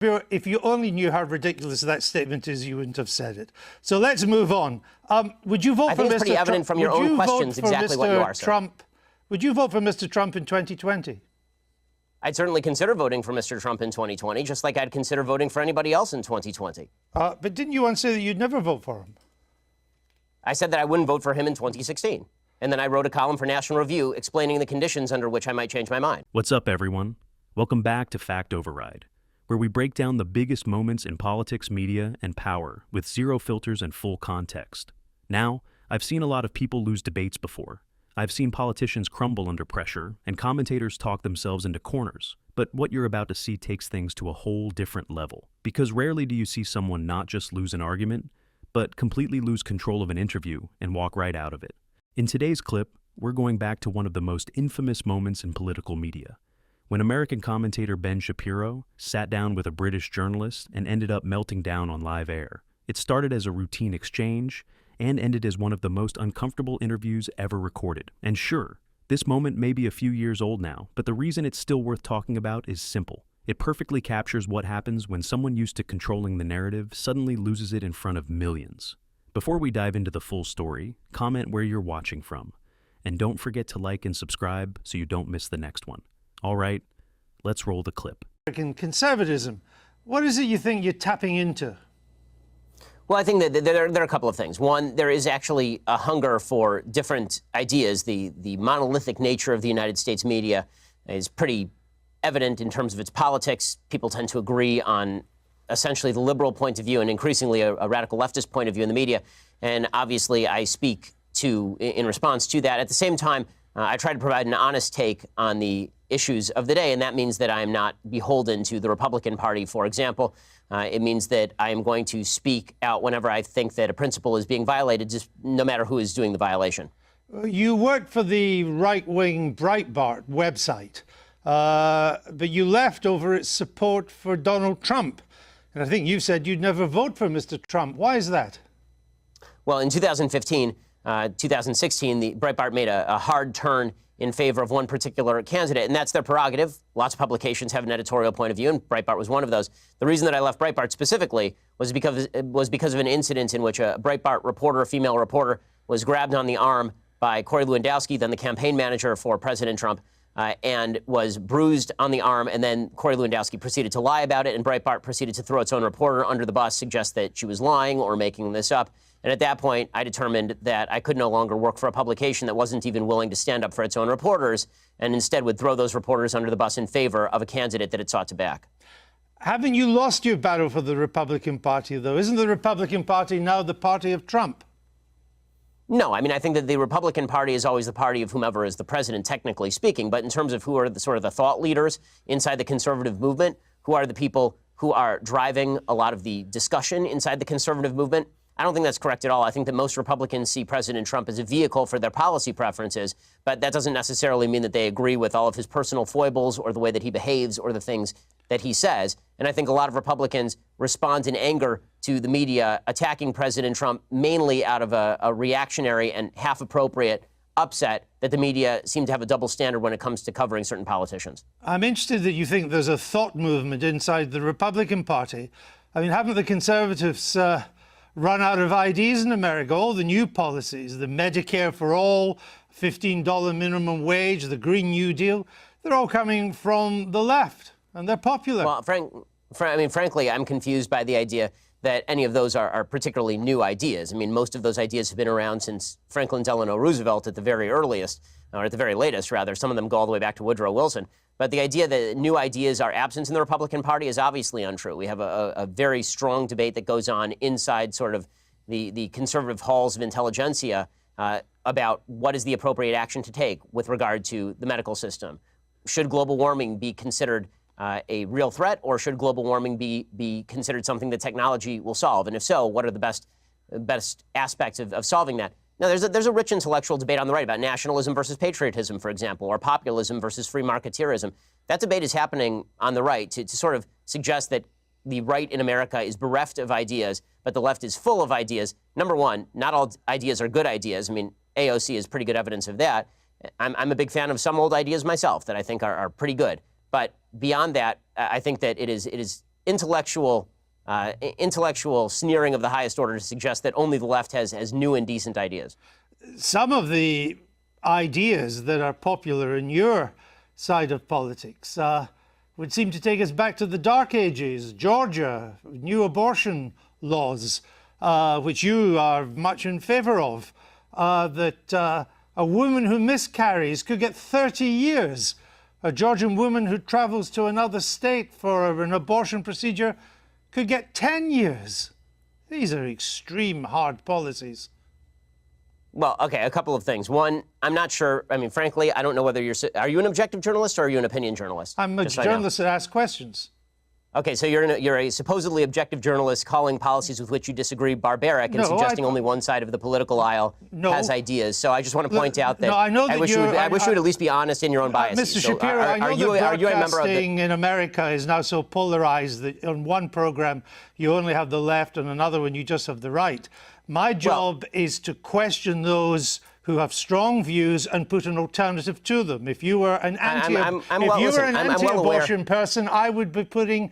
If you only knew how ridiculous that statement is, you wouldn't have said it. So let's move on. Would you vote for Mr. Trump? I think it's pretty evident from your own questions exactly what you are, sir. Would you vote for Mr. Trump in 2020? I'd certainly consider voting for Mr. Trump in 2020, just like I'd consider voting for anybody else in 2020. But didn't you once say that you'd never vote for him? I said that I wouldn't vote for him in 2016. And then I wrote a column for National Review explaining the conditions under which I might change my mind. What's up, everyone? Welcome back to Fact Override, where we break down the biggest moments in politics, media, and power with zero filters and full context. Now, I've seen a lot of people lose debates before. I've seen politicians crumble under pressure and commentators talk themselves into corners. But what you're about to see takes things to a whole different level. Because rarely do you see someone not just lose an argument, but completely lose control of an interview and walk right out of it. In today's clip, we're going back to one of the most infamous moments in political media, when American commentator Ben Shapiro sat down with a British journalist and ended up melting down on live air. It started as a routine exchange and ended as one of the most uncomfortable interviews ever recorded. And sure, this moment may be a few years old now, but the reason it's still worth talking about is simple. It perfectly captures what happens when someone used to controlling the narrative suddenly loses it in front of millions. Before we dive into the full story, comment where you're watching from. And don't forget to like and subscribe so you don't miss the next one. All right, let's roll the clip. American conservatism. What is it you think you're tapping into? Well, I think that there are a couple of things. One, there is actually a hunger for different ideas. The monolithic nature of the United States media is pretty evident in terms of its politics. People tend to agree on essentially the liberal point of view and increasingly a radical leftist point of view in the media. And obviously, I speak in response to that. At the same time, I try to provide an honest take on the issues of the day, and that means that I am not beholden to the Republican Party, for example. It means that I am going to speak out whenever I think that a principle is being violated, just no matter who is doing the violation. You worked for the right-wing Breitbart website, but you left over its support for Donald Trump. And I think you said you'd never vote for Mr. Trump. Why is that? Well, in 2016, the Breitbart made a hard turn in favor of one particular candidate, and that's their prerogative. Lots of publications have an editorial point of view, and Breitbart was one of those. The reason that I left Breitbart specifically was because of an incident in which a Breitbart reporter, a female reporter, was grabbed on the arm by Corey Lewandowski, then the campaign manager for President Trump, and was bruised on the arm, and then Corey Lewandowski proceeded to lie about it, and Breitbart proceeded to throw its own reporter under the bus, suggest that she was lying or making this up. And at that point, I determined that I could no longer work for a publication that wasn't even willing to stand up for its own reporters and instead would throw those reporters under the bus in favor of a candidate that it sought to back. Haven't you lost your battle for the Republican Party, though? Isn't the Republican Party now the party of Trump? No, I mean, I think that the Republican Party is always the party of whomever is the president, technically speaking. But in terms of who are the sort of the thought leaders inside the conservative movement, who are the people who are driving a lot of the discussion inside the conservative movement, I don't think that's correct at all. I think that most Republicans see President Trump as a vehicle for their policy preferences, but that doesn't necessarily mean that they agree with all of his personal foibles or the way that he behaves or the things that he says. And I think a lot of Republicans respond in anger to the media attacking President Trump mainly out of a reactionary and half-appropriate upset that the media seem to have a double standard when it comes to covering certain politicians. I'm interested that you think there's a thought movement inside the Republican Party. I mean, haven't the conservatives run out of ideas in America? All the new policies, the Medicare for all, $15 minimum wage, the Green New Deal, they're all coming from the left, and they're popular. Well, frankly, I'm confused by the idea that any of those are particularly new ideas. I mean, most of those ideas have been around since Franklin Delano Roosevelt at the very earliest, or at the very latest, rather. Some of them go all the way back to Woodrow Wilson. But the idea that new ideas are absent in the Republican Party is obviously untrue. We have a very strong debate that goes on inside sort of the conservative halls of intelligentsia about what is the appropriate action to take with regard to the medical system. Should global warming be considered a real threat, or should global warming be considered something that technology will solve? And if so, what are the best aspects of solving that? Now, there's a rich intellectual debate on the right about nationalism versus patriotism, for example, or populism versus free marketeerism. That debate is happening on the right to sort of suggest that the right in America is bereft of ideas, but the left is full of ideas. Number one, not all ideas are good ideas. I mean, AOC is pretty good evidence of that. I'm a big fan of some old ideas myself that I think are pretty good. But beyond that, I think that it is intellectual sneering of the highest order to suggest that only the left has new and decent ideas. Some of the ideas that are popular in your side of politics would seem to take us back to the Dark Ages. Georgia, new abortion laws, which you are much in favor of, that a woman who miscarries could get 30 years. A Georgian woman who travels to another state for an abortion procedure could get 10 years. These are extreme hard policies. Well, okay, a couple of things. One, I'm not sure. I mean, frankly, I don't know whether are you an objective journalist or are you an opinion journalist? I'm a journalist that asks questions. Okay, so you're a supposedly objective journalist calling policies with which you disagree barbaric and suggesting only one side of the political aisle has ideas. So I just want to point out that I wish you would at least be honest in your own biases. Mr. Shapiro, I know that broadcasting in America is now so polarized that on one program you only have the left, and another one you just have the right. My job is to question those who have strong views and put an alternative to them. If you were an anti-abortion person, I would be putting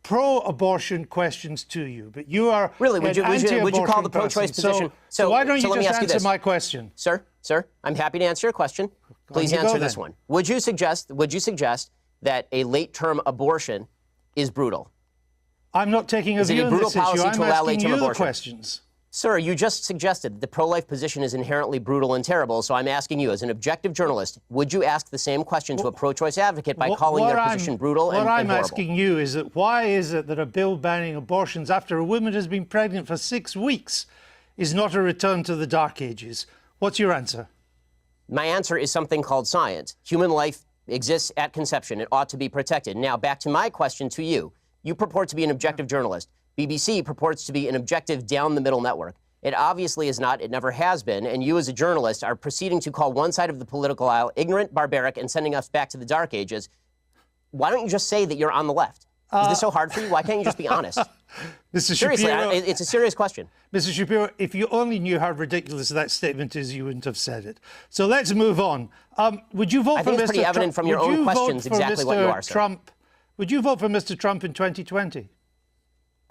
pro-abortion questions to you. But you are really would you call the pro-choice position? So why don't you just answer my question, sir? I'm happy to answer your question. Please answer this one. Would you suggest that a late-term abortion is brutal? I'm not taking a view on this issue. I'm asking you the questions. Sir, you just suggested that the pro-life position is inherently brutal and terrible, so I'm asking you, as an objective journalist, would you ask the same question to a pro-choice advocate by calling their position brutal and horrible? What I'm asking you is that why is it that a bill banning abortions after a woman has been pregnant for 6 weeks is not a return to the Dark Ages? What's your answer? My answer is something called science. Human life exists at conception. It ought to be protected. Now, back to my question to you. You purport to be an objective journalist. BBC purports to be an objective down-the-middle network. It obviously is not. It never has been. And you, as a journalist, are proceeding to call one side of the political aisle ignorant, barbaric, and sending us back to the Dark Ages. Why don't you just say that you're on the left? Is this so hard for you? Why can't you just be honest? Mr. Seriously, Shapiro, it's a serious question. Mr. Shapiro, if you only knew how ridiculous that statement is, you wouldn't have said it. So let's move on. Would you vote for Mr. Trump? I think it's pretty evident from your own questions exactly what you are, sir. Would you vote for Mr. Trump in 2020?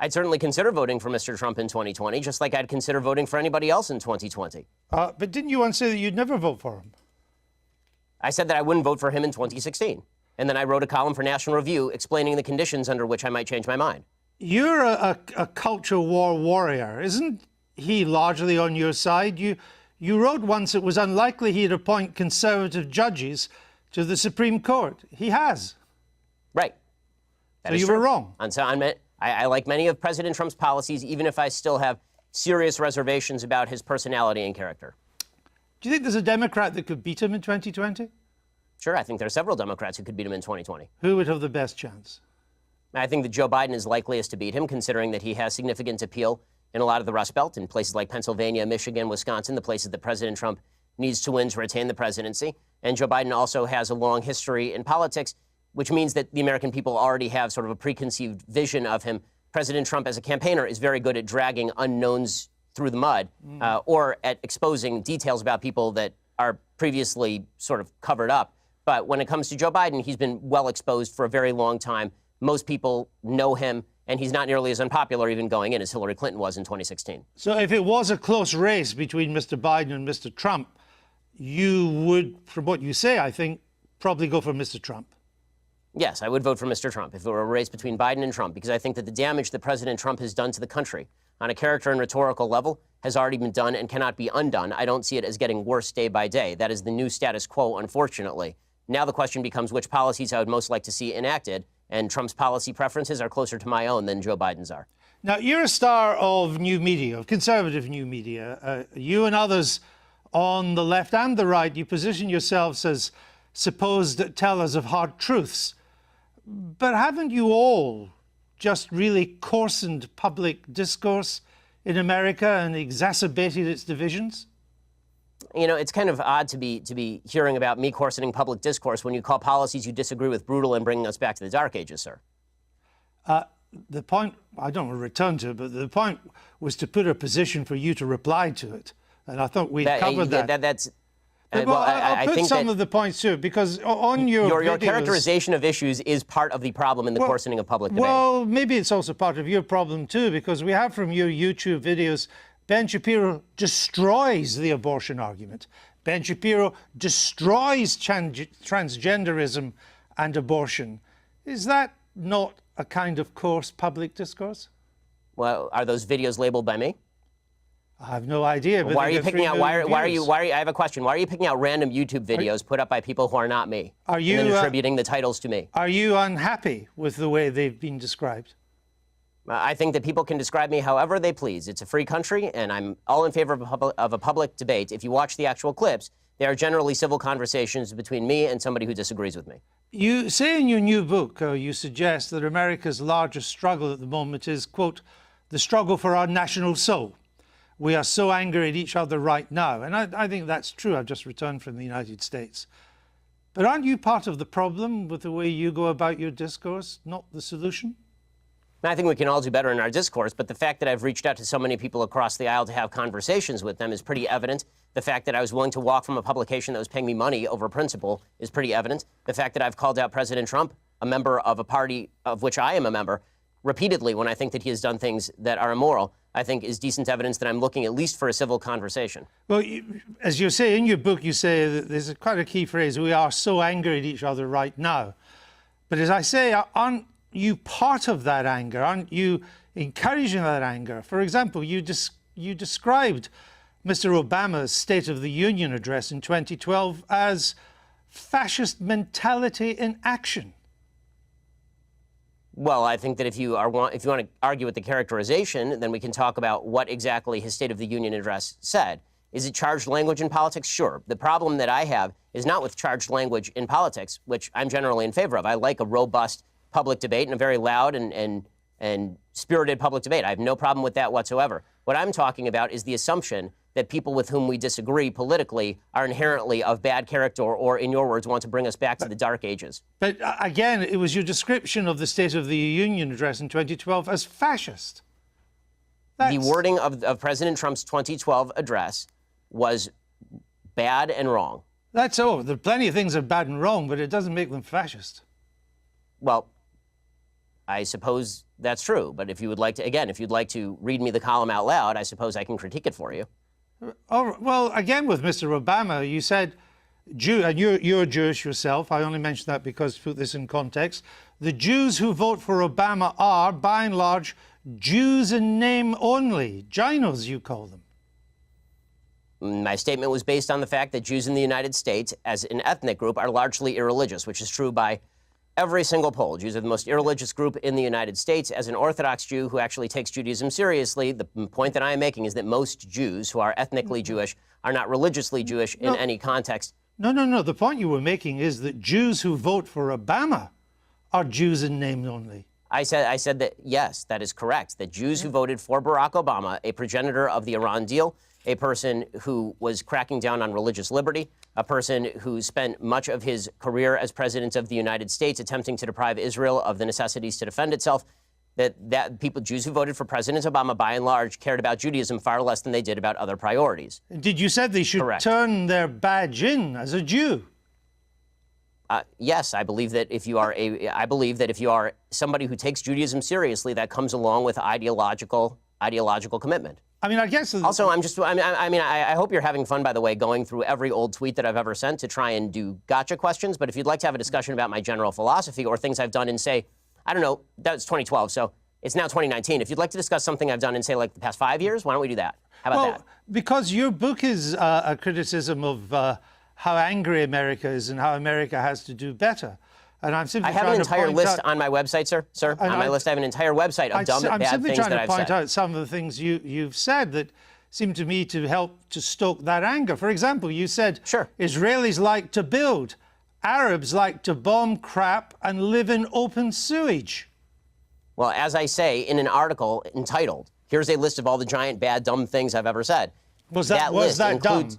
I'd certainly consider voting for Mr. Trump in 2020, just like I'd consider voting for anybody else in 2020. But didn't you once say that you'd never vote for him? I said that I wouldn't vote for him in 2016. And then I wrote a column for National Review explaining the conditions under which I might change my mind. You're a culture war warrior. Isn't he largely on your side? You wrote once it was unlikely he'd appoint conservative judges to the Supreme Court. He has. Right. So you were wrong. I like many of President Trump's policies, even if I still have serious reservations about his personality and character. Do you think there's a Democrat that could beat him in 2020? Sure, I think there are several Democrats who could beat him in 2020. Who would have the best chance? I think that Joe Biden is likeliest to beat him, considering that he has significant appeal in a lot of the Rust Belt, in places like Pennsylvania, Michigan, Wisconsin, the places that President Trump needs to win to retain the presidency. And Joe Biden also has a long history in politics, which means that the American people already have sort of a preconceived vision of him. President Trump, as a campaigner, is very good at dragging unknowns through the mud or at exposing details about people that are previously sort of covered up. But when it comes to Joe Biden, he's been well exposed for a very long time. Most people know him, and he's not nearly as unpopular even going in as Hillary Clinton was in 2016. So if it was a close race between Mr. Biden and Mr. Trump, you would, from what you say, I think, probably go for Mr. Trump. Yes, I would vote for Mr. Trump if it were a race between Biden and Trump, because I think that the damage that President Trump has done to the country on a character and rhetorical level has already been done and cannot be undone. I don't see it as getting worse day by day. That is the new status quo, unfortunately. Now the question becomes which policies I would most like to see enacted, and Trump's policy preferences are closer to my own than Joe Biden's are. Now, you're a star of new media, of conservative new media. You and others on the left and the right, you position yourselves as supposed tellers of hard truths. But haven't you all just really coarsened public discourse in America and exacerbated its divisions? You know, it's kind of odd to be hearing about me coarsening public discourse when you call policies you disagree with brutal and bringing us back to the Dark Ages, sir. The point, I don't want to return to it, but the point was to put a position for you to reply to it. And I thought we covered that. Well, I'll put think some that of the points too, because on your your videos, characterization of issues is part of the problem in the coarsening of public debate. well, maybe it's also part of your problem too, because we have from your YouTube videos, Ben Shapiro destroys the abortion argument. Ben Shapiro destroys transgenderism and abortion. Is that not a kind of coarse public discourse? Well, are those videos labeled by me? I have no idea. But Why are you picking out? Why are you? views. I have a question. Why are you picking out random YouTube videos put up by people who are not me? Are you, and then attributing the titles to me? Are you unhappy with the way they've been described? I think that people can describe me however they please. It's a free country, and I'm all in favor of a public debate. If you watch the actual clips, they are generally civil conversations between me and somebody who disagrees with me. You say in your new book, you suggest that America's largest struggle at the moment is, quote, the struggle for our national soul. We are so angry at each other right now. And I think that's true. I've just returned from the United States. But aren't you part of the problem with the way you go about your discourse, not the solution? I think we can all do better in our discourse, but the fact that I've reached out to so many people across the aisle to have conversations with them is pretty evident. The fact that I was willing to walk from a publication that was paying me money over principle is pretty evident. The fact that I've called out President Trump, a member of a party of which I am a member, repeatedly when I think that he has done things that are immoral, I think is decent evidence that I'm looking at least for a civil conversation. Well, as you say in your book, you say that there's quite a key phrase, we are so angry at each other right now. But as I say, aren't you part of that anger? Aren't you encouraging that anger? For example, you described Mr. Obama's State of the Union address in 2012 as fascist mentality in action. Well, I think that if you want to argue with the characterization, then we can talk about what exactly his State of the Union address said. Is it charged language in politics? Sure. The problem that I have is not with charged language in politics, which I'm generally in favor of. I like a robust public debate and a very loud and spirited public debate. I have no problem with that whatsoever. What I'm talking about is the assumption that people with whom we disagree politically are inherently of bad character or, in your words, want to bring us back to the dark ages. But again, it was your description of the State of the Union address in 2012 as fascist. The wording of President Trump's 2012 address was bad and wrong. That's all. There are plenty of things that are bad and wrong, but it doesn't make them fascist. Well, I suppose that's true. But if you would like to, again, if you'd like to read me the column out loud, I suppose I can critique it for you. Oh, well, again, with Mr. Obama, you said, and you're Jewish yourself. I only mention that because to put this in context. The Jews who vote for Obama are, by and large, Jews in name only. Ginos, you call them. My statement was based on the fact that Jews in the United States, as an ethnic group, are largely irreligious, which is true by every single poll. Jews are the most irreligious group in the United States. As an Orthodox Jew who actually takes Judaism seriously, the point that I am making is that most Jews who are ethnically Jewish are not religiously Jewish in any context. No. The point you were making is that Jews who vote for Obama are Jews in name only. I said that, yes, that is correct, that Jews who voted for Barack Obama, a progenitor of the Iran deal, a person who was cracking down on religious liberty, a person who spent much of his career as president of the United States attempting to deprive Israel of the necessities to defend itself, that people, Jews who voted for President Obama, by and large, cared about Judaism far less than they did about other priorities. Did you say they should turn their badge in as a Jew? Yes, I believe that if you are somebody who takes Judaism seriously, that comes along with ideological commitment. I mean, I guess. Also, I hope you're having fun, by the way, going through every old tweet that I've ever sent to try and do gotcha questions. But if you'd like to have a discussion about my general philosophy or things I've done in, say, I don't know, that was 2012, so it's now 2019. If you'd like to discuss something I've done in, say, like the past 5 years, why don't we do that? How about that? Because your book is a criticism of how angry America is and how America has to do better. And I'm simply I have an entire list on my website, sir. On my list, I have an entire website of dumb, bad things that I've said. I'm simply trying to point out some of the things you've said that seem to me to help to stoke that anger. For example, you said Israelis like to build, Arabs like to bomb crap and live in open sewage. Well, as I say in an article entitled, "Here's a list of all the giant, bad, dumb things I've ever said." Was that dumb?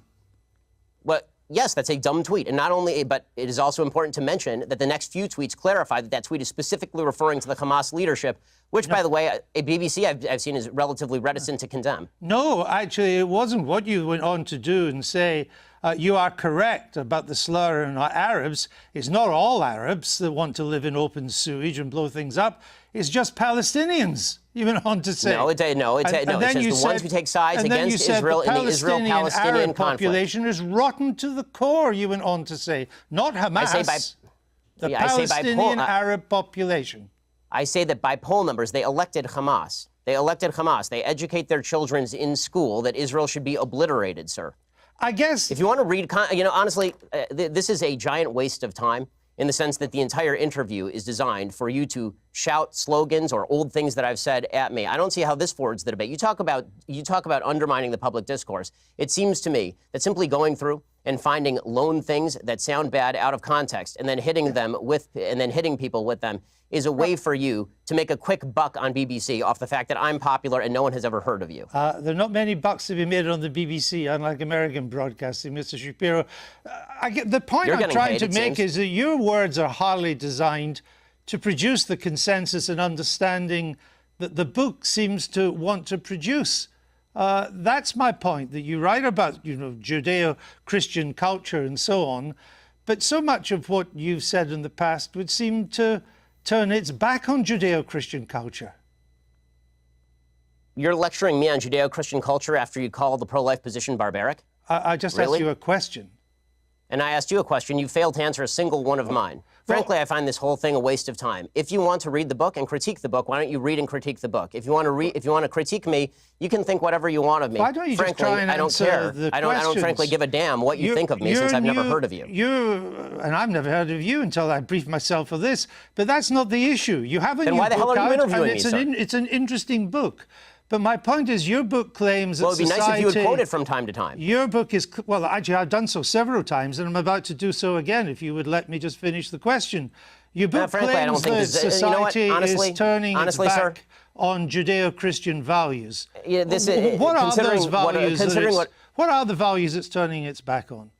Well, yes, that's a dumb tweet. And not only, but it is also important to mention that the next few tweets clarify that that tweet is specifically referring to the Hamas leadership, which, by the way, a BBC I've seen is relatively reticent to condemn. No, actually, it wasn't. What you went on to do and say You are correct about the slur on Arabs. It's not all Arabs that want to live in open sewage and blow things up. It's just Palestinians, you went on to say. It says the ones who take sides against Israel in the Israel-Palestinian Arab population is rotten to the core, you went on to say. Not Hamas, the Palestinian Arab population. I say that by poll numbers, they elected Hamas. They elected Hamas. They educate their children in school that Israel should be obliterated, sir. I guess if you want to read, honestly, this is a giant waste of time in the sense that the entire interview is designed for you to shout slogans or old things that I've said at me. I don't see how this forwards the debate. You talk about undermining the public discourse. It seems to me that simply going through and finding lone things that sound bad out of context and then hitting people with them is a way for you to make a quick buck on BBC off the fact that I'm popular and no one has ever heard of you. There are not many bucks to be made on the BBC, unlike American broadcasting, Mr. Shapiro. The point I'm trying to make is that your words are hardly designed to produce the consensus and understanding that the book seems to want to produce. That's my point, that you write about, Judeo-Christian culture and so on, but so much of what you've said in the past would seem to turn its back on Judeo-Christian culture. You're lecturing me on Judeo-Christian culture after you call the pro-life position barbaric? I just asked you a question. And I asked you a question. You failed to answer a single one of mine. Frankly, I find this whole thing a waste of time. If you want to read the book and critique the book, why don't you read and critique the book? If you want to critique me, you can think whatever you want of me. Why don't you frankly, just try and I don't care. The I don't frankly give a damn what you think of me since I've never heard of you. And I've never heard of you until I briefed myself for this. But that's not the issue. You have a new book out. Then why the hell are you interviewing me, sir? It's an interesting book. But my point is, your book claims that society... Well, it'd be nice if you would quote it from time to time. Your book is... Well, actually, I've done so several times, and I'm about to do so again, if you would let me just finish the question. Your book claims that society is turning its back on Judeo-Christian values. Yeah, what are those values? What are the values it's turning its back on?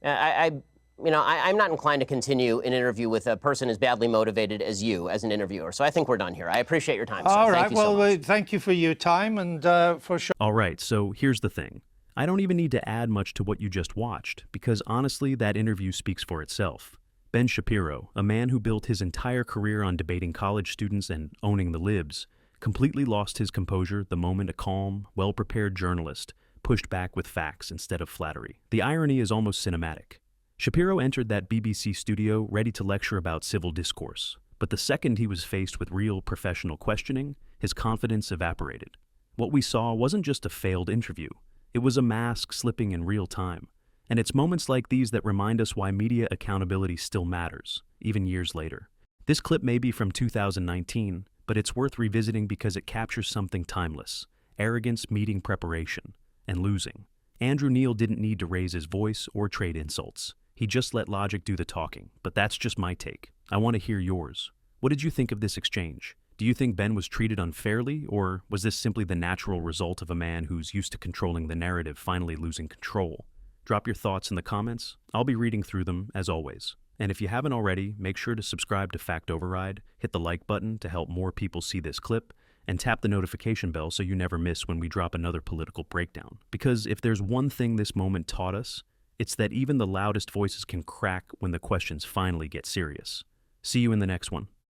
I'm not inclined to continue an interview with a person as badly motivated as you as an interviewer. So I think we're done here. I appreciate your time, sir. All right. Thank you so much. Thank you for your time and for sure. All right. So here's the thing. I don't even need to add much to what you just watched, because honestly, that interview speaks for itself. Ben Shapiro, a man who built his entire career on debating college students and owning the libs, completely lost his composure the moment a calm, well-prepared journalist pushed back with facts instead of flattery. The irony is almost cinematic. Shapiro entered that BBC studio ready to lecture about civil discourse, but the second he was faced with real professional questioning, his confidence evaporated. What we saw wasn't just a failed interview, it was a mask slipping in real time. And it's moments like these that remind us why media accountability still matters, even years later. This clip may be from 2019, but it's worth revisiting because it captures something timeless: arrogance meeting preparation, and losing. Andrew Neil didn't need to raise his voice or trade insults. He just let logic do the talking, but that's just my take. I want to hear yours. What did you think of this exchange? Do you think Ben was treated unfairly, or was this simply the natural result of a man who's used to controlling the narrative finally losing control? Drop your thoughts in the comments. I'll be reading through them, as always. And if you haven't already, make sure to subscribe to Fact Override, hit the like button to help more people see this clip, and tap the notification bell so you never miss when we drop another political breakdown. Because if there's one thing this moment taught us, it's that even the loudest voices can crack when the questions finally get serious. See you in the next one.